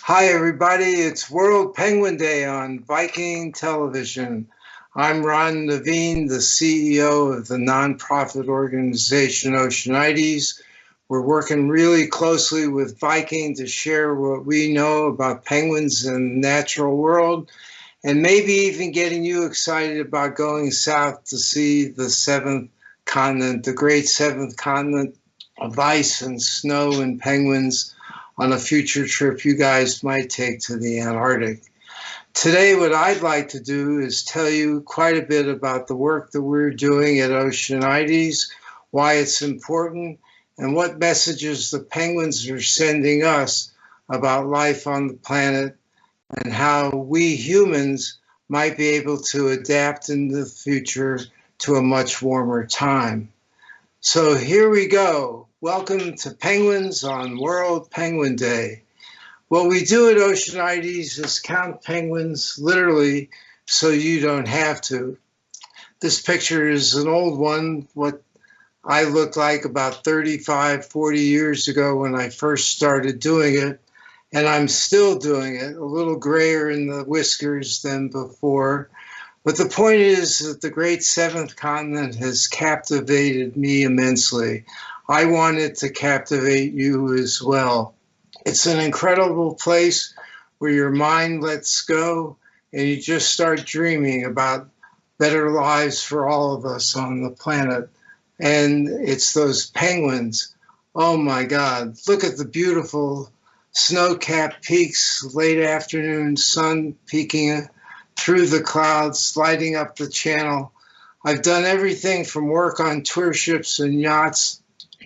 Hi, everybody. It's World Penguin Day on Viking Television. I'm Ron Naveen, the CEO of the nonprofit organization Oceanites. We're working really closely with Viking to share what we know about penguins and the natural world, and maybe even getting you excited about going south to see the seventh continent, the great seventh continent of ice and snow and penguins on a future trip you guys might take to the Antarctic. Today, what I'd like to do is tell you quite a bit about the work that we're doing at Oceanites, why it's important, and what messages the penguins are sending us about life on the planet and how we humans might be able to adapt in the future to a much warmer time. So here we go. Welcome to Penguins on World Penguin Day. What we do at Oceanites is count penguins literally so you don't have to. This picture is an old one, what I looked like about 35, 40 years ago when I first started doing it. And I'm still doing it, a little grayer in the whiskers than before. But the point is that the great seventh continent has captivated me immensely. I want it to captivate you as well. It's an incredible place where your mind lets go and you just start dreaming about better lives for all of us on the planet. And it's those penguins. Oh my God, look at the beautiful snow-capped peaks, late afternoon sun peeking through the clouds, lighting up the channel. I've done everything from work on tour ships and yachts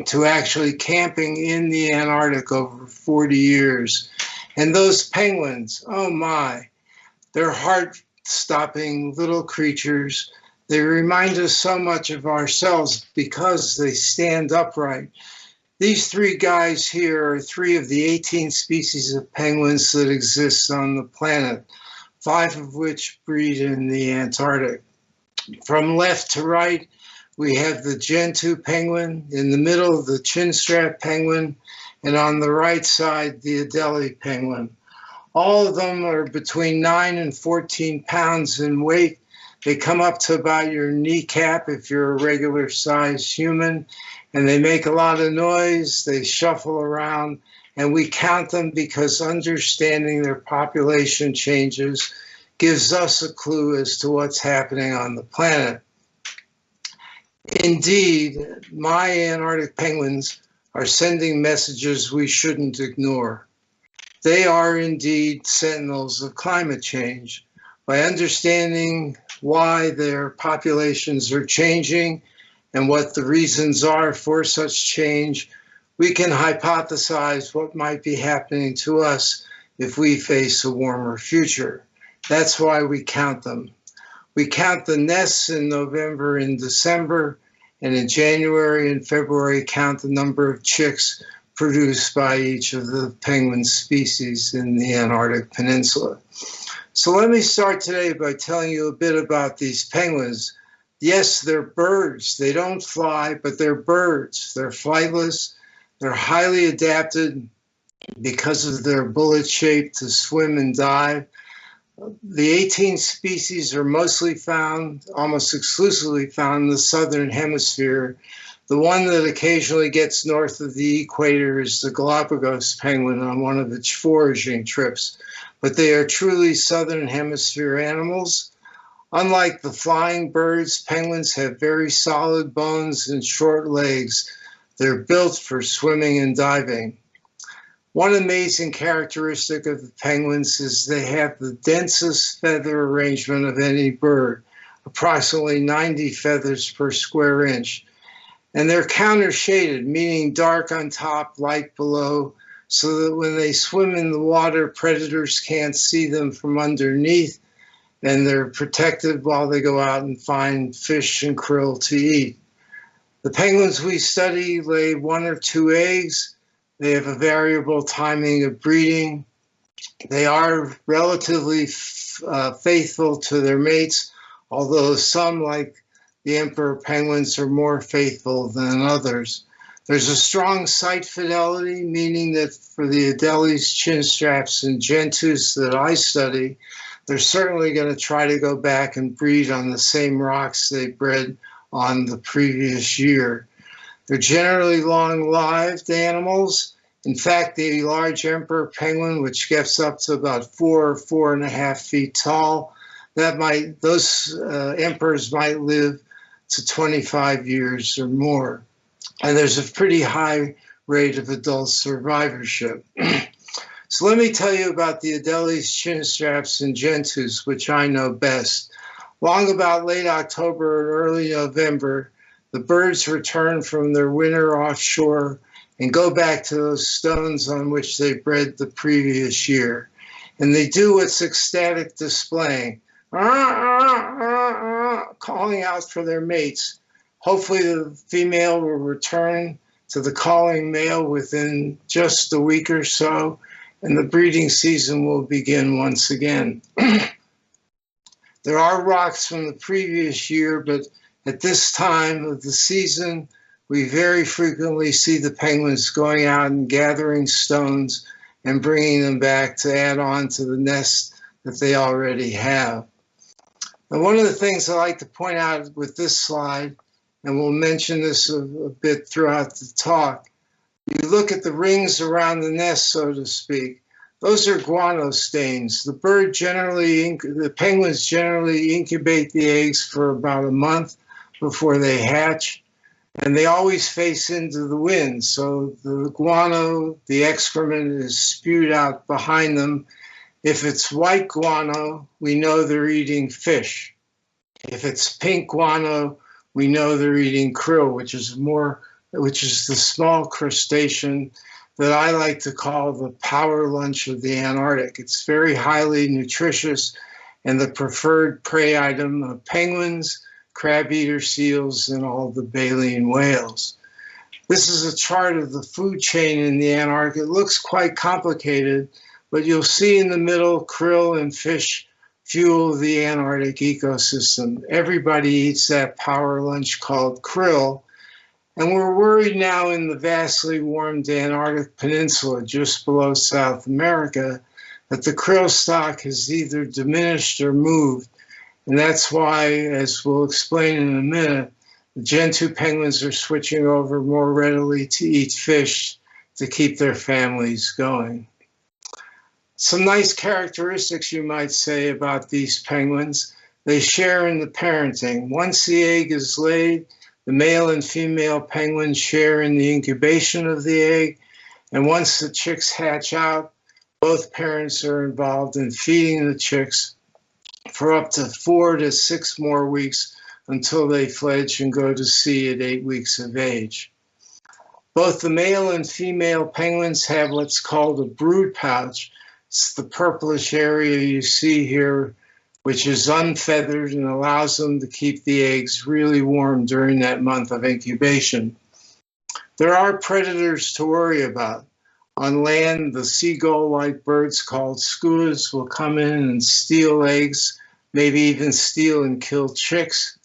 to actually camping in the Antarctic over 40 years. And those penguins, oh my, they're heart-stopping little creatures. They remind us so much of ourselves because they stand upright. These three guys here are three of the 18 species of penguins that exist on the planet, 5 of which breed in the Antarctic. From left to right, we have the Gentoo penguin, in the middle, the chinstrap penguin, and on the right side, the Adelie penguin. All of them are between 9 and 14 pounds in weight. They come up to about your kneecap if you're a regular sized human, and they make a lot of noise. They shuffle around, and we count them because understanding their population changes gives us a clue as to what's happening on the planet. Indeed, my Antarctic penguins are sending messages we shouldn't ignore. They are indeed sentinels of climate change. By understanding why their populations are changing and what the reasons are for such change, we can hypothesize what might be happening to us if we face a warmer future. That's why we count them. We count the nests in November and December, and in January and February count the number of chicks produced by each of the penguin species in the Antarctic Peninsula. So let me start today by telling you a bit about these penguins. Yes, they're birds. They don't fly, but they're birds. They're flightless. They're highly adapted because of their bullet shape to swim and dive. The 18 species are mostly found, almost exclusively found in the southern hemisphere. The one that occasionally gets north of the equator is the Galapagos penguin on one of its foraging trips. But they are truly southern hemisphere animals. Unlike the flying birds, penguins have very solid bones and short legs. They're built for swimming and diving. One amazing characteristic of the penguins is they have the densest feather arrangement of any bird, approximately 90 feathers per square inch. And they're counter-shaded, meaning dark on top, light below, so that when they swim in the water, predators can't see them from underneath, and they're protected while they go out and find fish and krill to eat. The penguins we study lay 1 or 2 eggs. They have a variable timing of breeding. They are relatively faithful to their mates, although some, like the emperor penguins, are more faithful than others. There's a strong site fidelity, meaning that for the Adeles, chinstraps, and gentoos that I study, they're certainly going to try to go back and breed on the same rocks they bred on the previous year. They're generally long-lived animals. In fact, the large emperor penguin, which gets up to about 4 or 4.5 feet tall, those emperors might live to 25 years or more. And there's a pretty high rate of adult survivorship. So let me tell you about the Adeles, chinstraps, and gentoos, which I know best. Long about late October or early November, the birds return from their winter offshore and go back to those stones on which they bred the previous year. And they do what's ecstatic displaying, calling out for their mates. Hopefully the female will return to the calling male within just a week or so, and the breeding season will begin once again. There are rocks from the previous year, but at this time of the season, we very frequently see the penguins going out and gathering stones and bringing them back to add on to the nest that they already have. Now, one of the things I like to point out with this slide, and we'll mention this a bit throughout the talk, you look at the rings around the nest, so to speak. Those are guano stains. The penguins generally incubate the eggs for about a month before they hatch, and they always face into the wind. So the guano, the excrement, is spewed out behind them. If it's white guano, we know they're eating fish. If it's pink guano, we know they're eating krill, which is the small crustacean that I like to call the power lunch of the Antarctic. It's very highly nutritious and the preferred prey item of penguins, crab-eater seals, and all the baleen whales. This is a chart of the food chain in the Antarctic. It looks quite complicated, but you'll see in the middle krill and fish fuel the Antarctic ecosystem. Everybody eats that power lunch called krill. And we're worried now in the vastly warmed Antarctic Peninsula just below South America that the krill stock has either diminished or moved. And that's why, as we'll explain in a minute, the gentoo penguins are switching over more readily to eat fish to keep their families going. Some nice characteristics you might say about these penguins. They share in the parenting. Once the egg is laid, the male and female penguins share in the incubation of the egg, and once the chicks hatch out, both parents are involved in feeding the chicks for up to 4 to 6 more weeks until they fledge and go to sea at 8 weeks of age. Both the male and female penguins have what's called a brood pouch. It's the purplish area you see here, which is unfeathered and allows them to keep the eggs really warm during that month of incubation. There are predators to worry about. On land, the seagull-like birds called skuas will come in and steal eggs, maybe even steal and kill chicks.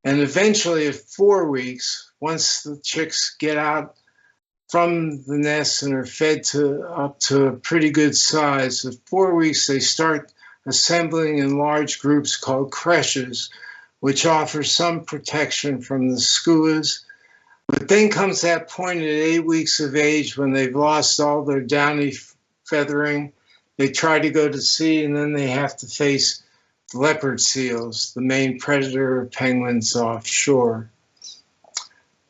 And eventually at 4 weeks, once the chicks get out from the nest and are fed up to a pretty good size, at 4 weeks they start assembling in large groups called creches, which offer some protection from the skuas. But then comes that point at 8 weeks of age when they've lost all their downy feathering. They try to go to sea, and then they have to face leopard seals, the main predator of penguins offshore.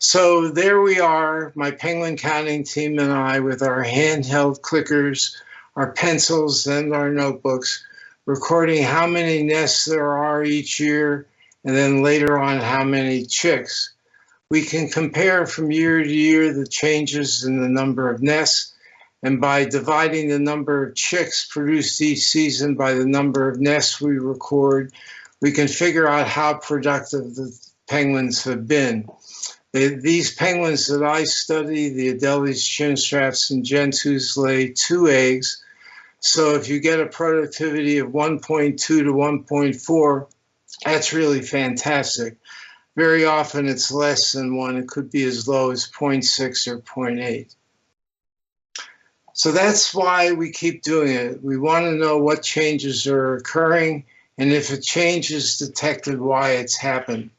So there we are, my penguin counting team and I, with our handheld clickers, our pencils, and our notebooks, recording how many nests there are each year, and then later on how many chicks. We can compare from year to year the changes in the number of nests, and by dividing the number of chicks produced each season by the number of nests we record, we can figure out how productive the penguins have been. These penguins that I study, the Adeles, chinstraps, and gentoos, lay 2 eggs. So if you get a productivity of 1.2 to 1.4, that's really fantastic. Very often it's less than 1. It could be as low as 0.6 or 0.8. So that's why we keep doing it. We want to know what changes are occurring, and if a change is detected, why it's happened.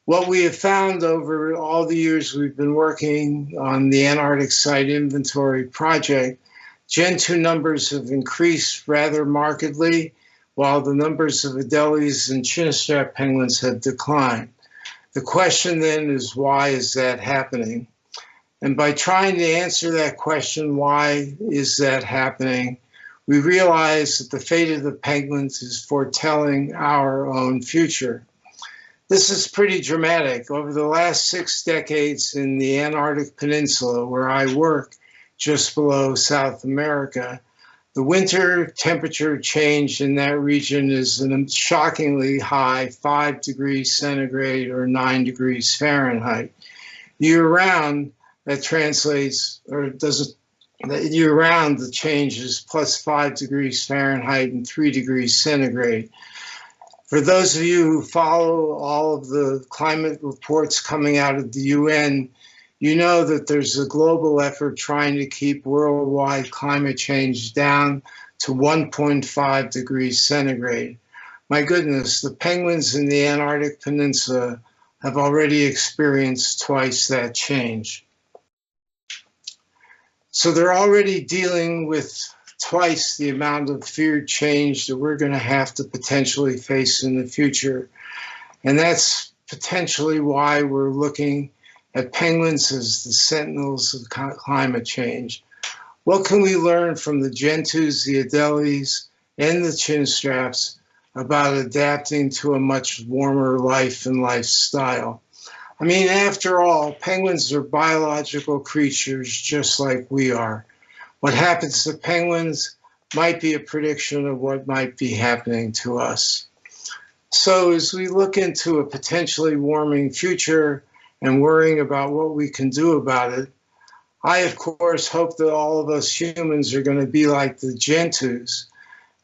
What we have found over all the years we've been working on the Antarctic Site Inventory Project, Gen 2 numbers have increased rather markedly, while the numbers of Adelies and chinstrap penguins have declined. The question then is, why is that happening? And by trying to answer that question, why is that happening, we realize that the fate of the penguins is foretelling our own future. This is pretty dramatic. Over the last 6 decades in the Antarctic Peninsula, where I work just below South America, the winter temperature change in that region is a shockingly high 5 degrees centigrade or 9 degrees Fahrenheit. Year-round, that translates, or does it, year-round the change is plus 5 degrees Fahrenheit and 3 degrees centigrade. For those of you who follow all of the climate reports coming out of the UN, you know that there's a global effort trying to keep worldwide climate change down to 1.5 degrees centigrade. My goodness, the penguins in the Antarctic Peninsula have already experienced twice that change. So they're already dealing with twice the amount of feared change that we're going to have to potentially face in the future. And that's potentially why we're looking at penguins as the sentinels of climate change. What can we learn from the gentoos, the adelies, and the chinstraps about adapting to a much warmer life and lifestyle? I mean, after all, penguins are biological creatures just like we are. What happens to penguins might be a prediction of what might be happening to us. So as we look into a potentially warming future and worrying about what we can do about it, I, of course, hope that all of us humans are going to be like the gentoos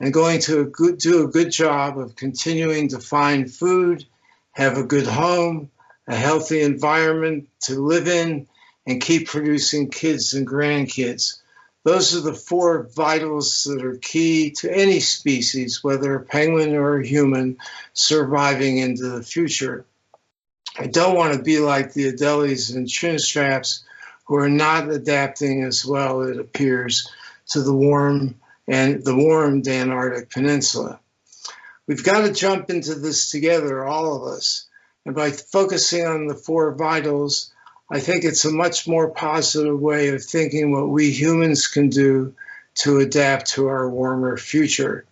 and going to do a good job of continuing to find food, have a good home, a healthy environment to live in, and keep producing kids and grandkids. Those are the 4 vitals that are key to any species, whether a penguin or a human, surviving into the future. I don't want to be like the adelies and chinstraps, who are not adapting as well, it appears, to the warmed Antarctic Peninsula. We've got to jump into this together, all of us. And by focusing on the 4 vitals, I think it's a much more positive way of thinking what we humans can do to adapt to our warmer future.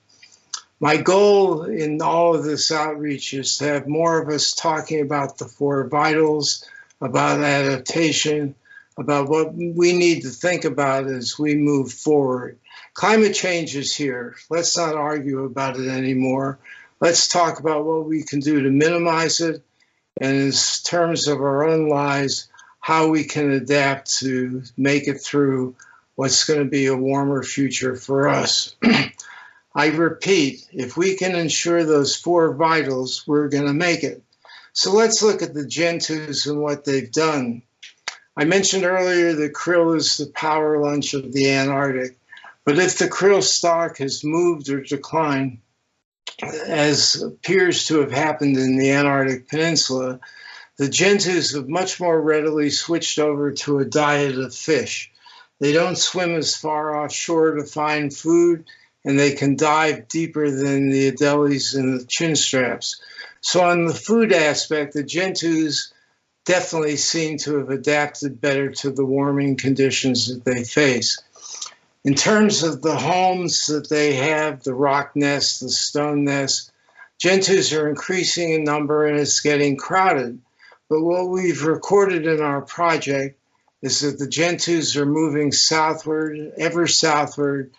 My goal in all of this outreach is to have more of us talking about the 4 vitals, about adaptation, about what we need to think about as we move forward. Climate change is here. Let's not argue about it anymore. Let's talk about what we can do to minimize it, and in terms of our own lives, how we can adapt to make it through what's going to be a warmer future for us. I repeat, if we can ensure those 4 vitals, we're going to make it. So let's look at the gentoos and what they've done. I mentioned earlier that krill is the power lunch of the Antarctic, but if the krill stock has moved or declined, as appears to have happened in the Antarctic Peninsula, the gentoos have much more readily switched over to a diet of fish. They don't swim as far offshore to find food, and they can dive deeper than the adelies and the chinstraps. So on the food aspect, the gentoos definitely seem to have adapted better to the warming conditions that they face. In terms of the homes that they have, the rock nests, the stone nests, gentoos are increasing in number and it's getting crowded. But what we've recorded in our project is that the gentoos are moving southward, ever southward,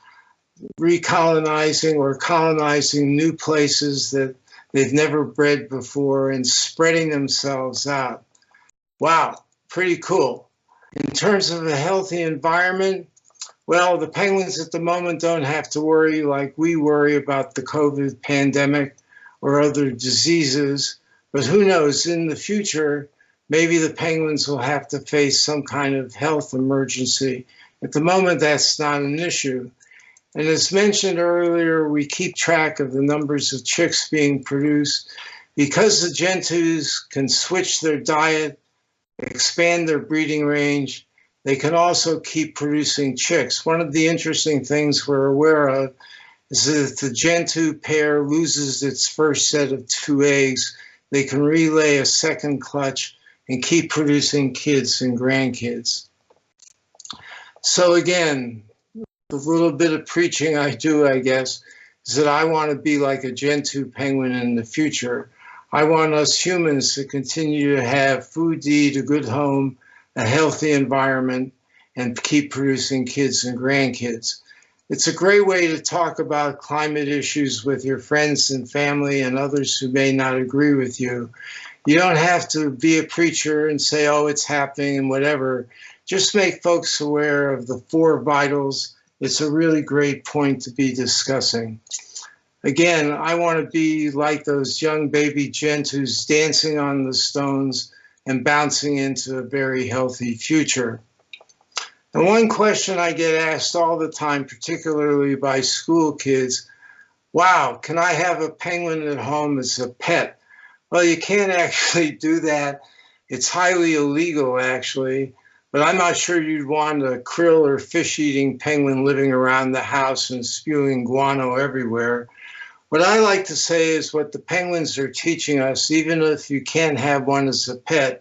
recolonizing or colonizing new places that they've never bred before and spreading themselves out. Wow, pretty cool. In terms of a healthy environment, well, the penguins at the moment don't have to worry like we worry about the COVID pandemic or other diseases, But who knows, in the future, maybe the penguins will have to face some kind of health emergency. At the moment, that's not an issue. And as mentioned earlier, we keep track of the numbers of chicks being produced. Because the gentoos can switch their diet, expand their breeding range, they can also keep producing chicks. One of the interesting things we're aware of is that if the gentoo pair loses its first set of 2 eggs, they can relay a second clutch and keep producing kids and grandkids. So again, the little bit of preaching I do, I guess, is that I want to be like a gentoo penguin in the future. I want us humans to continue to have food to eat, a good home, a healthy environment, and keep producing kids and grandkids. It's a great way to talk about climate issues with your friends and family and others who may not agree with you. You don't have to be a preacher and say, oh, it's happening and whatever. Just make folks aware of the 4 vitals. It's a really great point to be discussing. Again, I want to be like those young baby gentoos dancing on the stones and bouncing into a very healthy future. And one question I get asked all the time, particularly by school kids, wow, can I have a penguin at home as a pet? Well, you can't actually do that. It's highly illegal, actually. But I'm not sure you'd want a krill or fish-eating penguin living around the house and spewing guano everywhere. What I like to say is what the penguins are teaching us, even if you can't have one as a pet,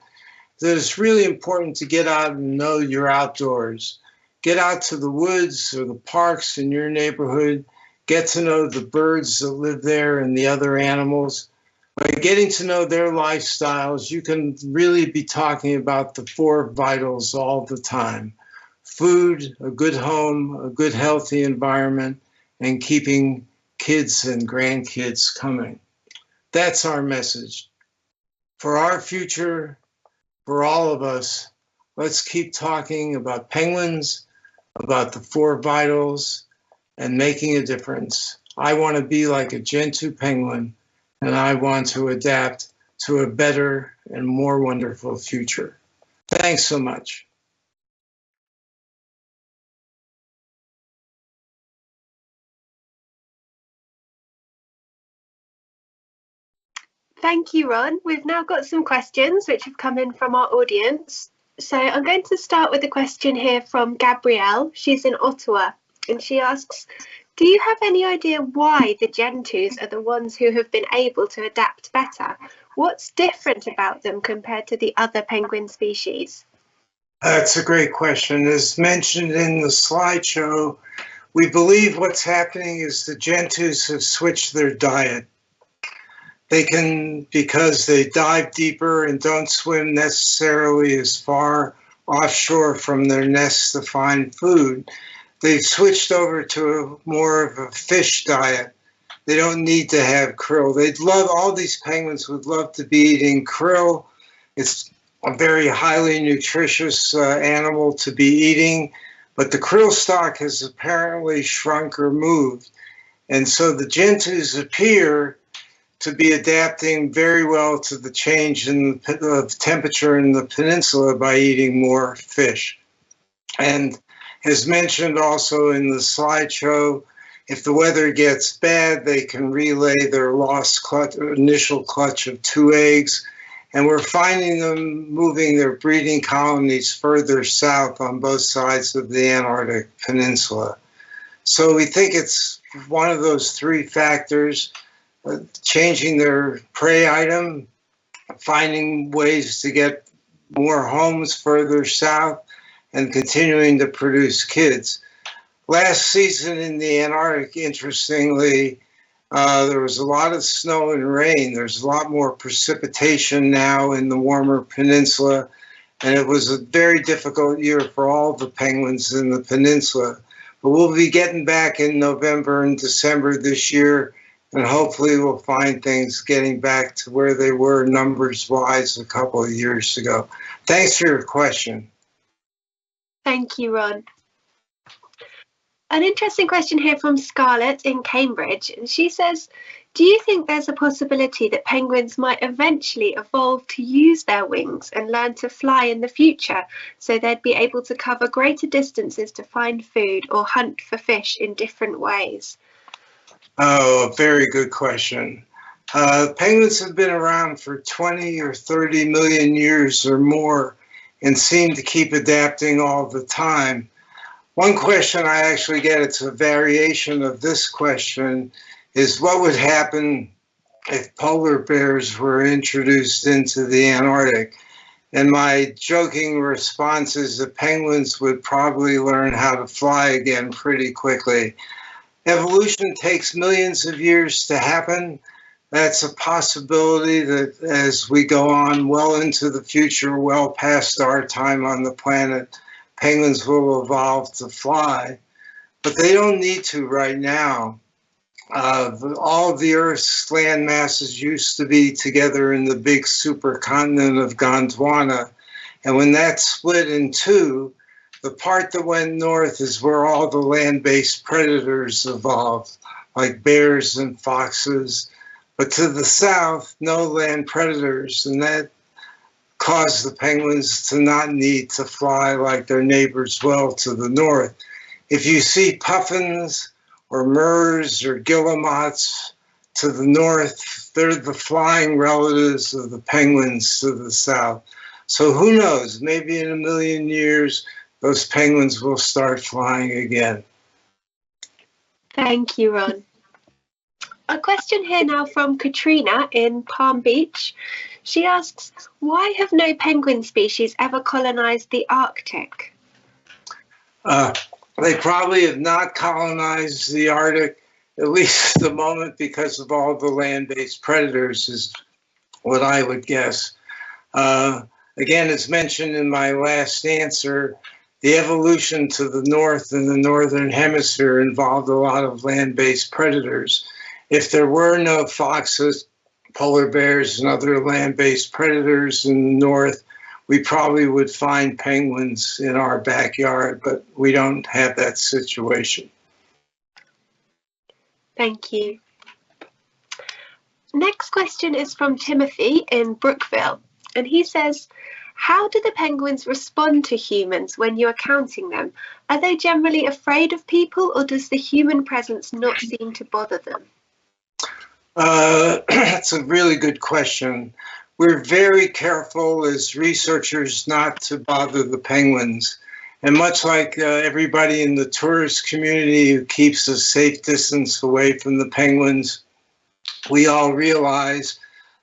that it's really important to get out and know your outdoors. Get out to the woods or the parks in your neighborhood. Get to know the birds that live there and the other animals. By getting to know their lifestyles, you can really be talking about the 4 vitals all the time. Food, a good home, a good healthy environment, and keeping kids and grandkids coming. That's our message. For our future, for all of us, let's keep talking about penguins, about the 4 vitals, and making a difference. I want to be like a gentoo penguin, and I want to adapt to a better and more wonderful future. Thanks so much. Thank you, Ron. We've now got some questions which have come in from our audience. So I'm going to start with a question here from Gabrielle. She's in Ottawa, and she asks, do you have any idea why the gentoos are the ones who have been able to adapt better? What's different about them compared to the other penguin species? That's a great question. As mentioned in the slideshow, we believe what's happening is the gentoos have switched their diet. They can, because they dive deeper and don't swim necessarily as far offshore from their nests to find food, they've switched over to more of a fish diet. They don't need to have krill. They'd love, all these penguins would love to be eating krill. It's a very highly nutritious animal to be eating, but the krill stock has apparently shrunk or moved. And so the gentoos appear to be adapting very well to the change in the temperature in the peninsula by eating more fish. And as mentioned also in the slideshow, if the weather gets bad, they can relay their lost initial clutch of 2 eggs. And we're finding them moving their breeding colonies further south on both sides of the Antarctic Peninsula. So we think it's one of those 3 factors: changing their prey item, finding ways to get more homes further south, and continuing to produce kids. Last season in the Antarctic, interestingly, there was a lot of snow and rain. There's a lot more precipitation now in the warmer peninsula, and it was a very difficult year for all the penguins in the peninsula. But we'll be getting back in November and December this year, and hopefully we'll find things getting back to where they were numbers-wise a couple of years ago. Thanks for your question. Thank you, Ron. An interesting question here from Scarlett in Cambridge, and she says, do you think there's a possibility that penguins might eventually evolve to use their wings and learn to fly in the future, so they'd be able to cover greater distances to find food or hunt for fish in different ways? Oh, a very good question. Penguins have been around for 20 or 30 million years or more and seem to keep adapting all the time. One question I actually get, it's a variation of this question, is what would happen if polar bears were introduced into the Antarctic? And my joking response is that penguins would probably learn how to fly again pretty quickly. Evolution takes millions of years to happen. That's a possibility that as we go on well into the future, well past our time on the planet, penguins will evolve to fly. But they don't need to right now. All of the Earth's land masses used to be together in the big supercontinent of Gondwana. And when that split in two, the part that went north is where all the land-based predators evolved, like bears and foxes. But to the south, no land predators, and that caused the penguins to not need to fly like their neighbors well to the north. If you see puffins or murres or guillemots to the north, they're the flying relatives of the penguins to the south. So who knows, maybe in a million years, those penguins will start flying again. Thank you, Ron. A question here now from Katrina in Palm Beach. She asks, why have no penguin species ever colonized the Arctic? They probably have not colonized the Arctic, at least at the moment, because of all the land-based predators, is what I would guess. Again, as mentioned in my last answer, the evolution to the north in the northern hemisphere involved a lot of land-based predators. If there were no foxes, polar bears, and other land-based predators in the north, we probably would find penguins in our backyard, but we don't have that situation. Thank you. Next question is from Timothy in Brookville, and he says, how do the penguins respond to humans when you are counting them? Are they generally afraid of people, or does the human presence not seem to bother them? That's a really good question. We're very careful as researchers not to bother the penguins. And much like everybody in the tourist community who keeps a safe distance away from the penguins, we all realize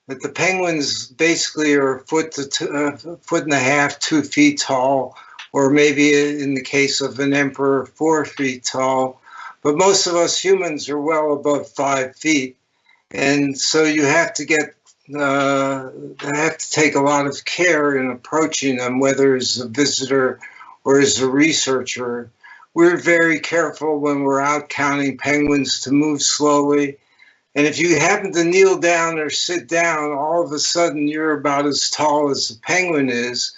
that the penguins basically are a foot and a half, 2 feet tall, or maybe in the case of an emperor, 4 feet tall. But most of us humans are well above 5 feet. And so you have to take a lot of care in approaching them, whether as a visitor or as a researcher. We're very careful when we're out counting penguins to move slowly. And if you happen to kneel down or sit down, all of a sudden you're about as tall as a penguin is.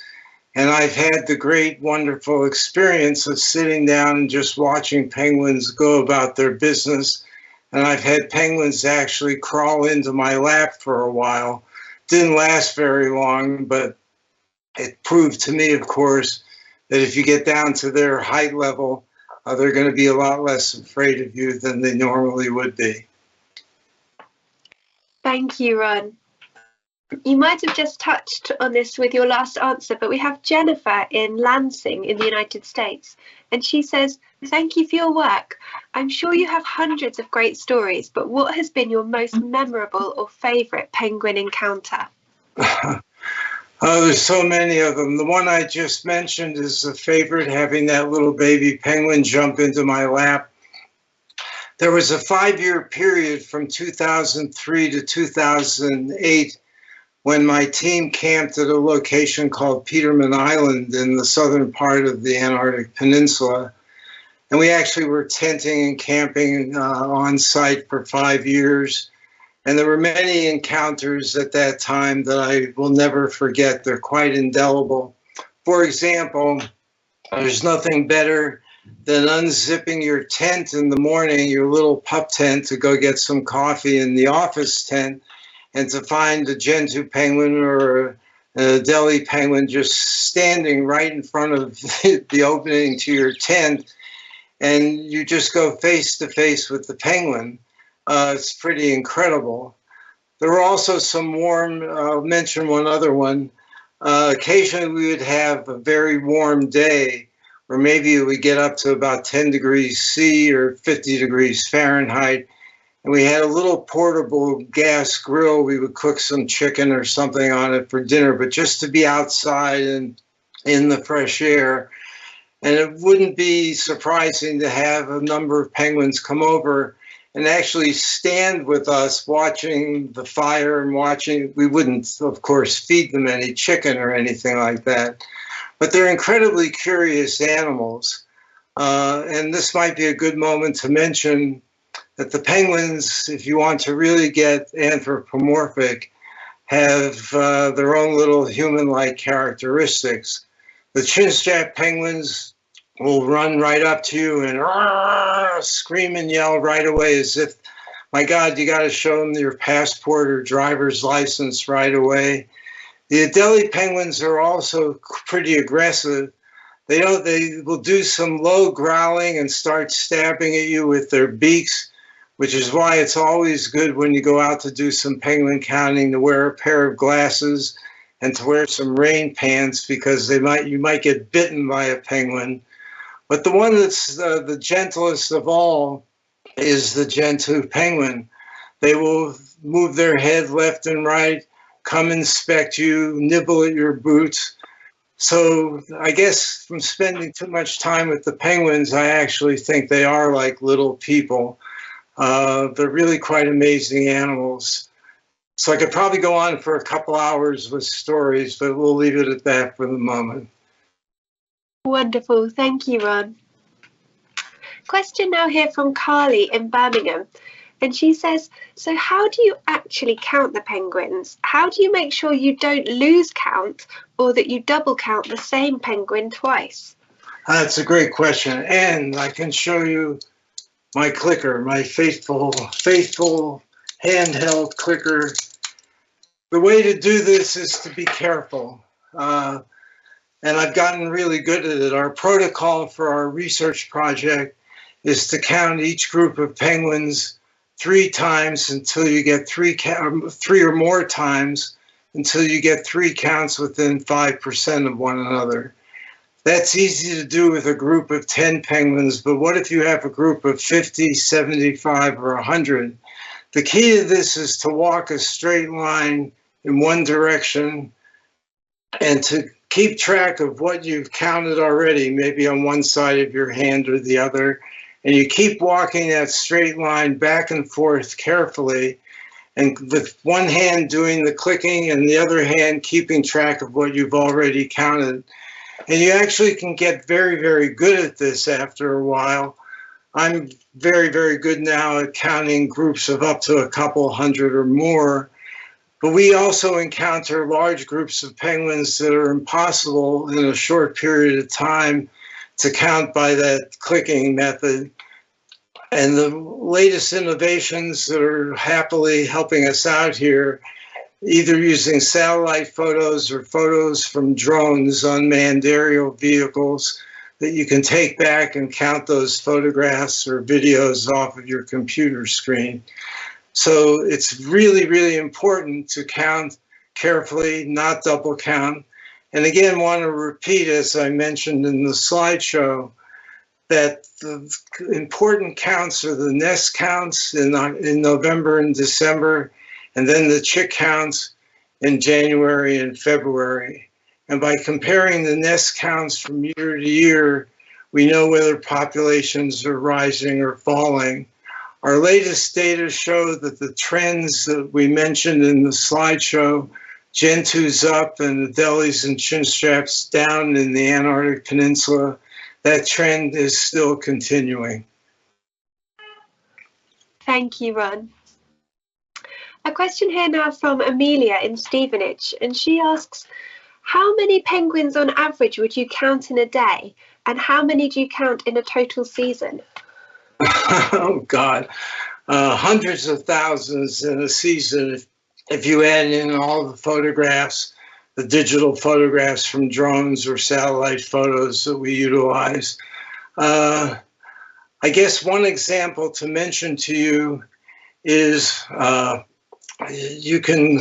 And I've had the great, wonderful experience of sitting down and just watching penguins go about their business. And I've had penguins actually crawl into my lap for a while. Didn't last very long, but it proved to me, of course, that if you get down to their height level, they're going to be a lot less afraid of you than they normally would be. Thank you, Ron. You might have just touched on this with your last answer, but we have Jennifer in Lansing in the United States, and she says, thank you for your work. I'm sure you have hundreds of great stories, but what has been your most memorable or favorite penguin encounter? Oh, there's so many of them. The one I just mentioned is a favorite, having that little baby penguin jump into my lap. There was a 5-year period from 2003 to 2008 when my team camped at a location called Peterman Island in the southern part of the Antarctic Peninsula. And we actually were tenting and camping on site for 5 years. And there were many encounters at that time that I will never forget. They're quite indelible. For example, there's nothing better then unzipping your tent in the morning, your little pup tent, to go get some coffee in the office tent, and to find a Gentoo penguin or a Adelie penguin just standing right in front of the opening to your tent, and you just go face to face with the penguin. It's pretty incredible. There were also some warm, I'll mention one other one. Occasionally we would have a very warm day, or maybe it would get up to about 10 degrees C or 50 degrees Fahrenheit. And we had a little portable gas grill. We would cook some chicken or something on it for dinner, but just to be outside and in the fresh air. And it wouldn't be surprising to have a number of penguins come over and actually stand with us watching the fire and watching. We wouldn't, of course, feed them any chicken or anything like that, but they're incredibly curious animals. And this might be a good moment to mention that the penguins, if you want to really get anthropomorphic, have their own little human-like characteristics. The chinstrap penguins will run right up to you and scream and yell right away as if, my God, you got to show them your passport or driver's license right away. The Adelie penguins are also pretty aggressive. They will do some low growling and start stabbing at you with their beaks, which is why it's always good when you go out to do some penguin counting to wear a pair of glasses and to wear some rain pants, because you might get bitten by a penguin. But the one that's the gentlest of all is the Gentoo penguin. They will move their head left and right, come inspect you, nibble at your boots. So I guess from spending too much time with the penguins, I actually think they are like little people. They're really quite amazing animals. So I could probably go on for a couple hours with stories, but we'll leave it at that for the moment. Wonderful. Thank you, Ron. Question now here from Carly in Birmingham. And she says, so how do you actually count the penguins? How do you make sure you don't lose count or that you double count the same penguin twice? That's a great question. And I can show you my clicker, my faithful handheld clicker. The way to do this is to be careful. And I've gotten really good at it. Our protocol for our research project is to count each group of penguins 3 times until you get 3 or more times until you get 3 counts within 5% of one another. That's easy to do with a group of 10 penguins, but what if you have a group of 50, 75, or 100? The key to this is to walk a straight line in one direction and to keep track of what you've counted already, maybe on one side of your hand or the other, and you keep walking that straight line back and forth carefully, and with one hand doing the clicking and the other hand keeping track of what you've already counted. And you actually can get very, very good at this after a while. I'm very, very good now at counting groups of up to a couple hundred or more. But we also encounter large groups of penguins that are impossible in a short period of time to count by that clicking method. And the latest innovations that are happily helping us out here, either using satellite photos or photos from drones, unmanned aerial vehicles, that you can take back and count those photographs or videos off of your computer screen. So it's really, really important to count carefully, not double count. And again, want to repeat, as I mentioned in the slideshow, that the important counts are the nest counts in November and December, and then the chick counts in January and February. And by comparing the nest counts from year to year, we know whether populations are rising or falling. Our latest data show that the trends that we mentioned in the slideshow, Gentoo's up and Adelies and chinstraps down in the Antarctic Peninsula, that trend is still continuing. Thank you, Ron. A question here now from Amelia in Stevenage, and she asks, how many penguins on average would you count in a day? And how many do you count in a total season? Oh, God. Hundreds of thousands in a season if you add in all the photographs, the digital photographs from drones or satellite photos that we utilize. I guess one example to mention to you is you can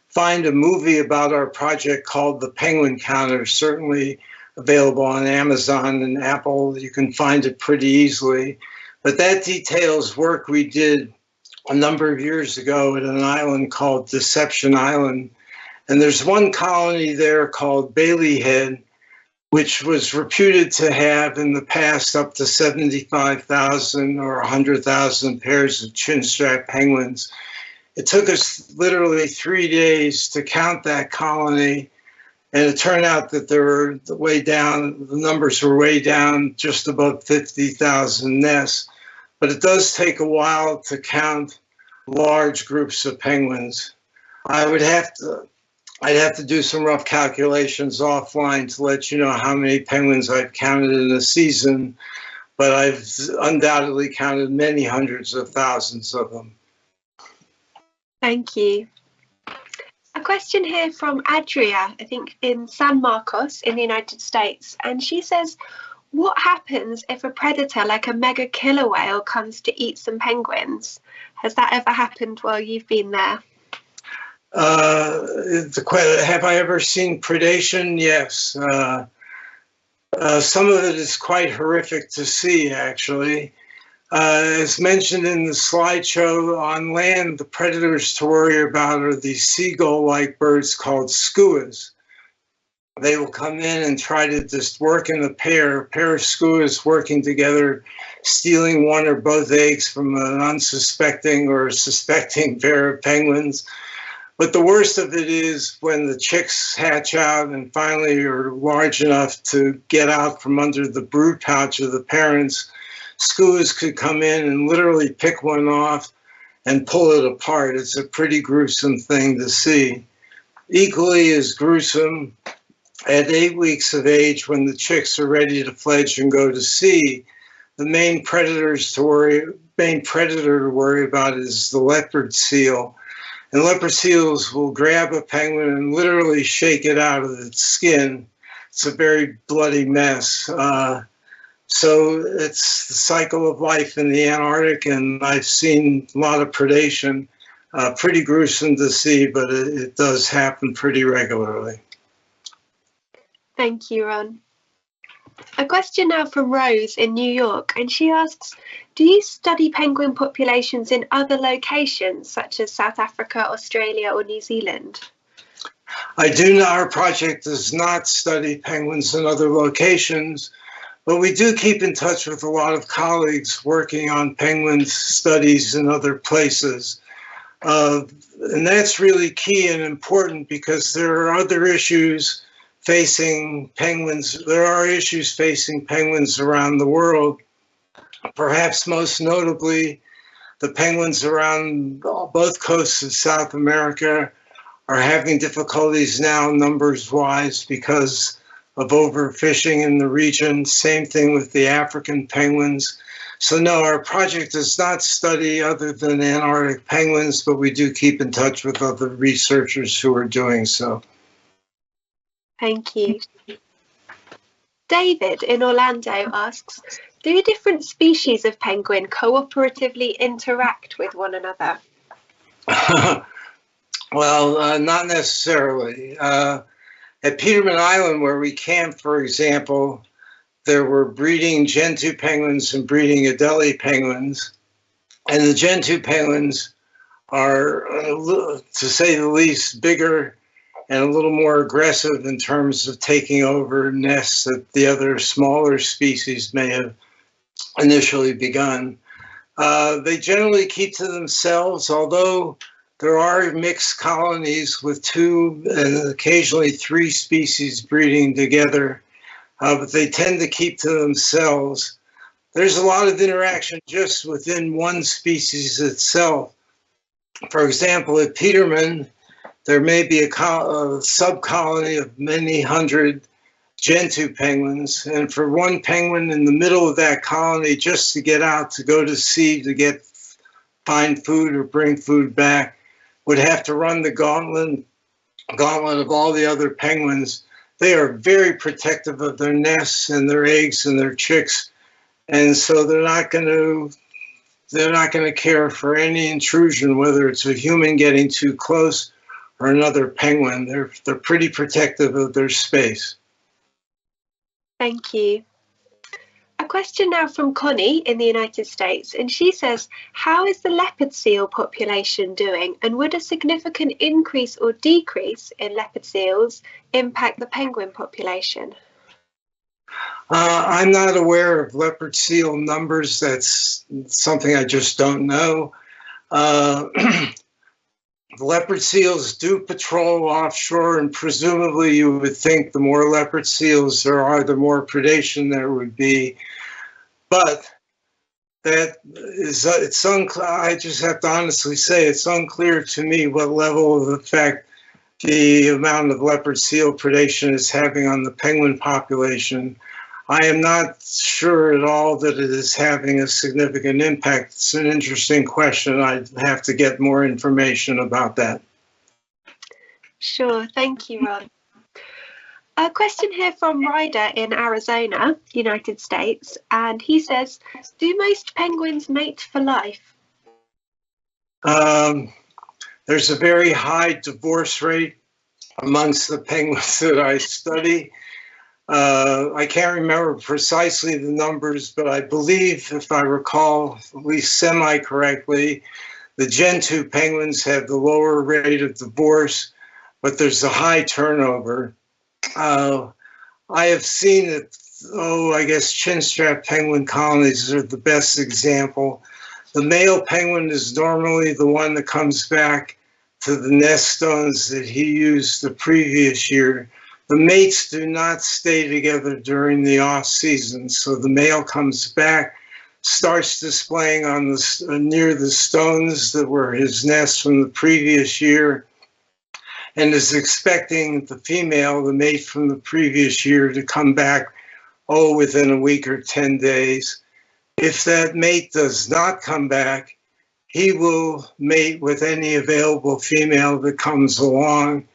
find a movie about our project called The Penguin Counter, certainly available on Amazon and Apple. You can find it pretty easily. But that details work we did a number of years ago at an island called Deception Island. And there's one colony there called Bailey Head, which was reputed to have in the past up to 75,000 or 100,000 pairs of chinstrap penguins. It took us literally 3 days to count that colony, and it turned out that the numbers were way down, just above 50,000 nests. But it does take a while to count large groups of penguins. I'd have to do some rough calculations offline to let you know how many penguins I've counted in a season, but I've undoubtedly counted many hundreds of thousands of them. Thank you. A question here from Adria, I think in San Marcos in the United States, and she says, what happens if a predator like a mega killer whale comes to eat some penguins? Has that ever happened while you've been there? Have I ever seen predation? Yes. Some of it is quite horrific to see, actually. As mentioned in the slideshow, on land, the predators to worry about are these seagull-like birds called skuas. They will come in and try to just work in a pair of skuas working together, stealing one or both eggs from an unsuspecting or suspecting pair of penguins. But the worst of it is when the chicks hatch out and finally are large enough to get out from under the brood pouch of the parents, skuas could come in and literally pick one off and pull it apart. It's a pretty gruesome thing to see. Equally as gruesome, at 8 weeks of age, when the chicks are ready to fledge and go to sea, the main predator to worry about is the leopard seal. And leopard seals will grab a penguin and literally shake it out of its skin. It's a very bloody mess. So it's the cycle of life in the Antarctic, and I've seen a lot of predation. Pretty gruesome to see, but it does happen pretty regularly. Thank you, Ron. A question now from Rose in New York, and she asks, do you study penguin populations in other locations, such as South Africa, Australia, or New Zealand? I do not. Our project does not study penguins in other locations, but we do keep in touch with a lot of colleagues working on penguin studies in other places. And that's really key and important because there are other issues facing penguins. There are issues facing penguins around the world. Perhaps most notably, the penguins around both coasts of South America are having difficulties now numbers-wise because of overfishing in the region. Same thing with the African penguins. So no, our project does not study other than Antarctic penguins, but we do keep in touch with other researchers who are doing so. Thank you. David in Orlando asks, do different species of penguin cooperatively interact with one another? Well, not necessarily. At Peterman Island, where we camped, for example, there were breeding Gentoo penguins and breeding Adelie penguins. And the Gentoo penguins are, to say the least, bigger and a little more aggressive in terms of taking over nests that the other smaller species may have initially begun. They generally keep to themselves, although there are mixed colonies with 2 and occasionally 3 species breeding together, but they tend to keep to themselves. There's a lot of interaction just within one species itself. For example, at Peterman, there may be a subcolony of many hundred Gentoo penguins. And for one penguin in the middle of that colony, just to get out, to go to sea, to find food or bring food back, would have to run the gauntlet of all the other penguins. They are very protective of their nests and their eggs and their chicks. And so they're not going to care for any intrusion, whether it's a human getting too close or another penguin. They're pretty protective of their space. Thank you. A question now from Connie in the United States, and she says, how is the leopard seal population doing, and would a significant increase or decrease in leopard seals impact the penguin population? I'm not aware of leopard seal numbers. That's something I just don't know. The leopard seals do patrol offshore, and presumably you would think the more leopard seals there are, the more predation there would be. But that is, it's unclear. I just have to honestly say it's unclear to me what level of effect the amount of leopard seal predation is having on the penguin population. I am not sure at all that it is having a significant impact. It's an interesting question. I'd have to get more information about that. Sure, thank you, Ron. A question here from Ryder in Arizona, United States, and he says, do most penguins mate for life? There's a very high divorce rate amongst the penguins that I study. I can't remember precisely the numbers, but I believe, if I recall, at least semi-correctly, the Gentoo penguins have the lower rate of divorce, but there's a high turnover. I have seen it, I guess chinstrap penguin colonies are the best example. The male penguin is normally the one that comes back to the nest stones that he used the previous year. The mates do not stay together during the off season, so the male comes back, starts displaying on near the stones that were his nest from the previous year, and is expecting the female, the mate from the previous year, to come back, within a week or 10 days. If that mate does not come back, he will mate with any available female that comes along.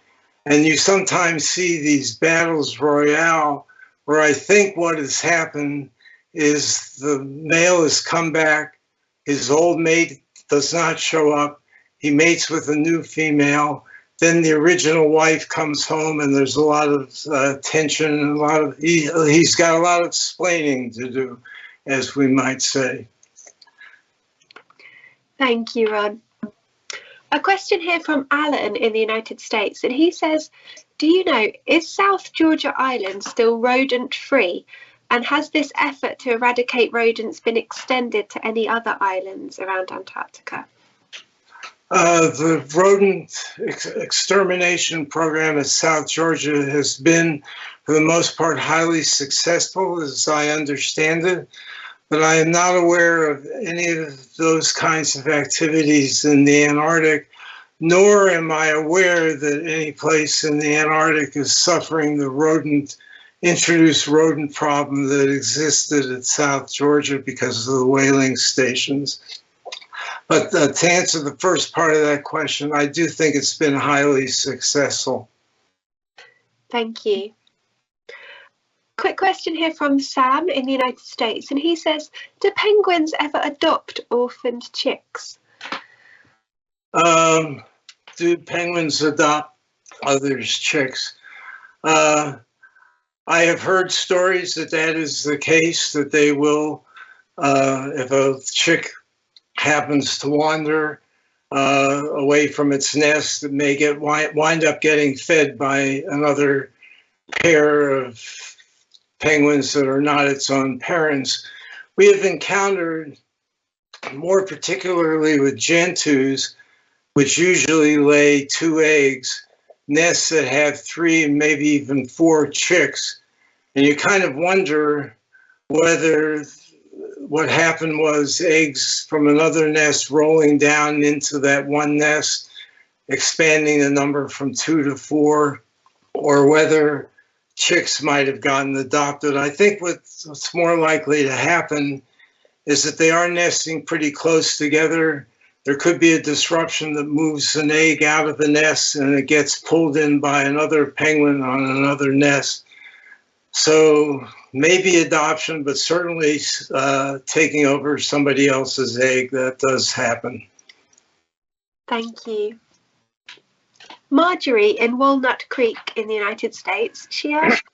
And you sometimes see these battles royale where I think what has happened is the male has come back, his old mate does not show up, he mates with a new female, then the original wife comes home and there's a lot of tension and he's got a lot of explaining to do, as we might say. Thank you, Ron. A question here from Alan in the United States, and he says, do you know, is South Georgia Island still rodent-free? And has this effort to eradicate rodents been extended to any other islands around Antarctica? The rodent extermination program at South Georgia has been, for the most part, highly successful, as I understand it. But I am not aware of any of those kinds of activities in the Antarctic, nor am I aware that any place in the Antarctic is suffering the introduced rodent problem that existed at South Georgia because of the whaling stations. But to answer the first part of that question, I do think it's been highly successful. Thank you. Quick question here from Sam in the United States, and he says, do penguins ever adopt orphaned chicks? Do penguins adopt others' chicks? I have heard stories that is the case, that they will, if a chick happens to wander away from its nest, it may wind up getting fed by another pair of penguins that are not its own parents. We have encountered, more particularly with gentoos, which usually lay 2 eggs, nests that have 3 and maybe even 4 chicks. And you kind of wonder whether what happened was eggs from another nest rolling down into that one nest, expanding the number from 2 to 4, or whether chicks might have gotten adopted. I think what's more likely to happen is that they are nesting pretty close together. There could be a disruption that moves an egg out of the nest and it gets pulled in by another penguin on another nest. So maybe adoption, but certainly taking over somebody else's egg, that does happen. Thank you. Marjorie in Walnut Creek in the United States, she asked,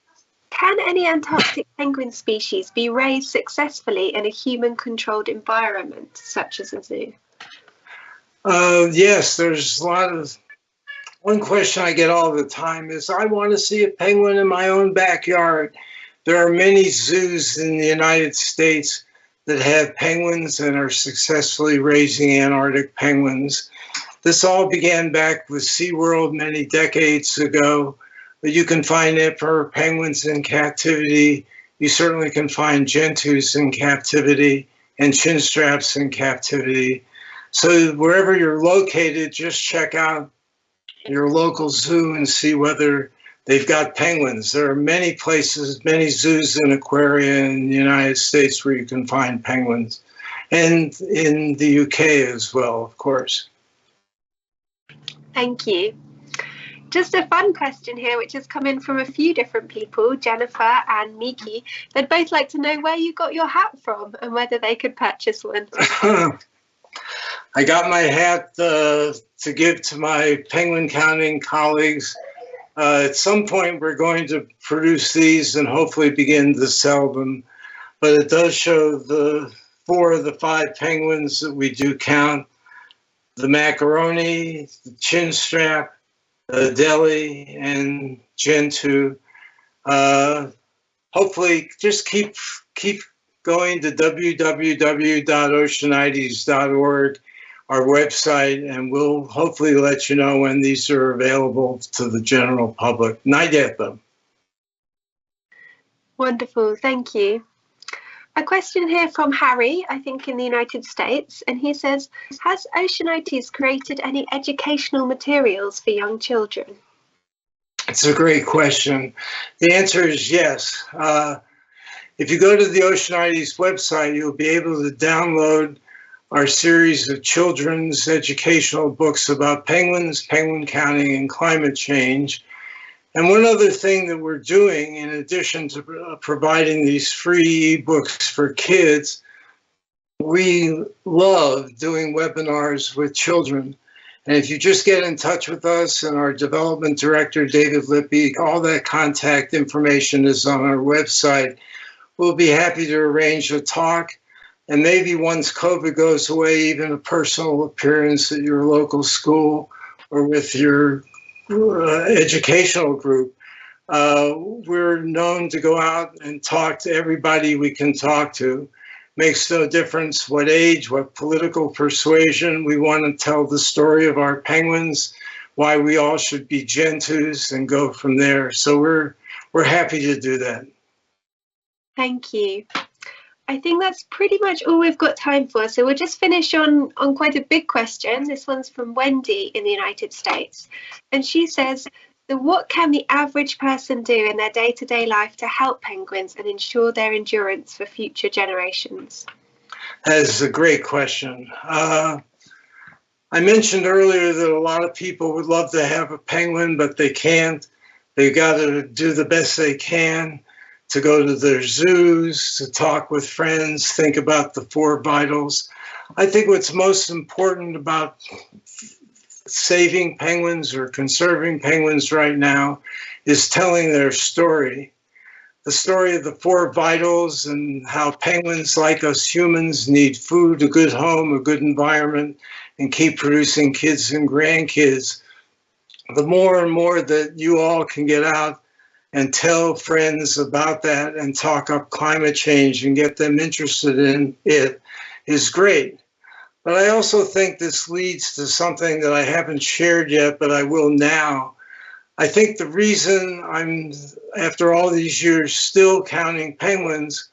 can any Antarctic penguin species be raised successfully in a human-controlled environment, such as a zoo? Yes, there's a lot of... One question I get all the time is, I want to see a penguin in my own backyard. There are many zoos in the United States that have penguins and are successfully raising Antarctic penguins. This all began back with SeaWorld many decades ago, but you can find emperor penguins in captivity. You certainly can find gentoos in captivity and chinstraps in captivity. So wherever you're located, just check out your local zoo and see whether they've got penguins. There are many places, many zoos and aquaria in the United States where you can find penguins, and in the UK as well, of course. Thank you. Just a fun question here, which has come in from a few different people, Jennifer and Miki. They'd both like to know where you got your hat from and whether they could purchase one. I got my hat to give to my penguin counting colleagues. At some point, we're going to produce these and hopefully begin to sell them. But it does show the 4 of the 5 penguins that we do count: the macaroni, the chinstrap, the deli, and gentoo. Hopefully, just keep going to www.oceanites.org, our website, and we'll hopefully let you know when these are available to the general public. Not yet, though. Wonderful, thank you. A question here from Harry, I think in the United States, and he says, has Oceanites created any educational materials for young children? It's a great question. The answer is yes. If you go to the Oceanites website, you'll be able to download our series of children's educational books about penguins, penguin counting, and climate change. And one other thing that we're doing, in addition to providing these free ebooks for kids, we love doing webinars with children. And if you just get in touch with us and our development director, David Lippy, all that contact information is on our website. We'll be happy to arrange a talk, and maybe once COVID goes away, even a personal appearance at your local school or with your educational group. We're known to go out and talk to everybody we can talk to. Makes no difference what age, what political persuasion. We want to tell the story of our penguins, why we all should be gentoos, and go from there. So we're happy to do that. Thank you. I think that's pretty much all we've got time for. So we'll just finish on quite a big question. This one's from Wendy in the United States. And she says, so what can the average person do in their day-to-day life to help penguins and ensure their endurance for future generations? That's a great question. I mentioned earlier that a lot of people would love to have a penguin, but they can't. They've got to do the best they can to go to their zoos, to talk with friends, think about the 4 vitals. I think what's most important about saving penguins or conserving penguins right now is telling their story. The story of the 4 vitals and how penguins, like us humans, need food, a good home, a good environment, and keep producing kids and grandkids. The more and more that you all can get out and tell friends about that and talk up climate change and get them interested in it is great. But I also think this leads to something that I haven't shared yet, but I will now. I think the reason I'm, after all these years, still counting penguins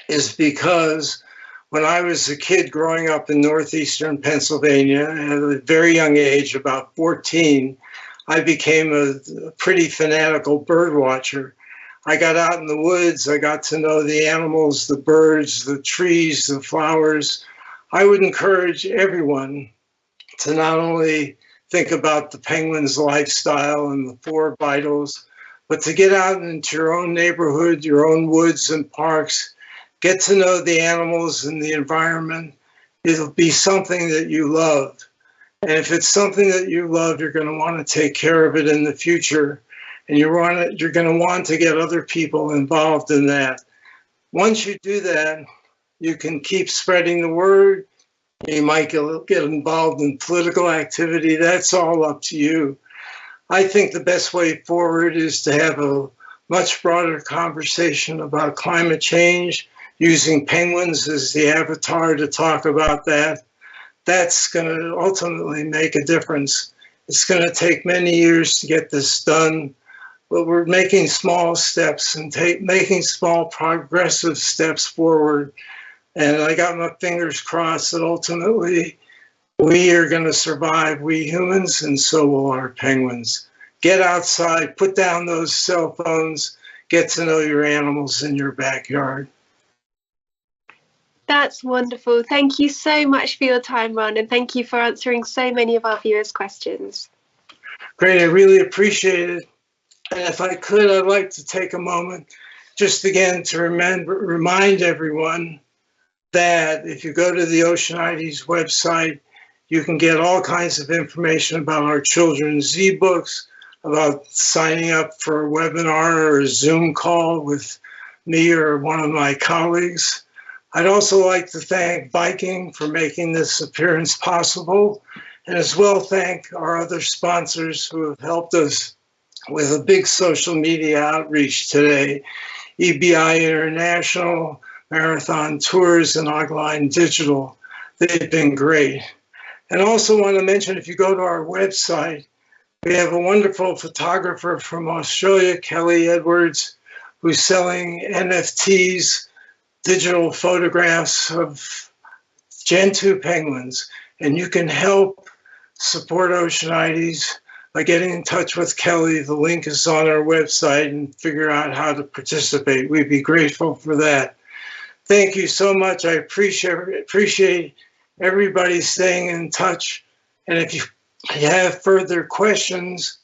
is because when I was a kid growing up in northeastern Pennsylvania at a very young age, about 14, I became a pretty fanatical bird watcher. I got out in the woods. I got to know the animals, the birds, the trees, the flowers. I would encourage everyone to not only think about the penguin's lifestyle and the four vitals, but to get out into your own neighborhood, your own woods and parks, get to know the animals and the environment. It'll be something that you love. And if it's something that you love, you're going to want to take care of it in the future. And you're going to want to get other people involved in that. Once you do that, you can keep spreading the word. You might get involved in political activity. That's all up to you. I think the best way forward is to have a much broader conversation about climate change, using penguins as the avatar to talk about that. That's going to ultimately make a difference. It's going to take many years to get this done, but we're making small steps and making small progressive steps forward. And I got my fingers crossed that ultimately we are going to survive, we humans, and so will our penguins. Get outside, put down those cell phones, get to know your animals in your backyard. That's wonderful. Thank you so much for your time, Ron, and thank you for answering so many of our viewers' questions. Great, I really appreciate it. And if I could, I'd like to take a moment just again to remind everyone that if you go to the Oceanites website, you can get all kinds of information about our children's ebooks, about signing up for a webinar or a Zoom call with me or one of my colleagues. I'd also like to thank Viking for making this appearance possible, and as well thank our other sponsors who have helped us with a big social media outreach today, EBI International, Marathon Tours, and Ogline Digital. They've been great. And also want to mention, if you go to our website, we have a wonderful photographer from Australia, Kelly Edwards, who's selling NFTs, digital photographs of Gentoo penguins. And you can help support Oceanites by getting in touch with Kelly. The link is on our website, and figure out how to participate. We'd be grateful for that. Thank you so much. I appreciate everybody staying in touch. And if you have further questions,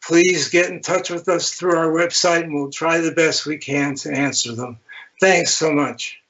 please get in touch with us through our website, and we'll try the best we can to answer them. Thanks so much.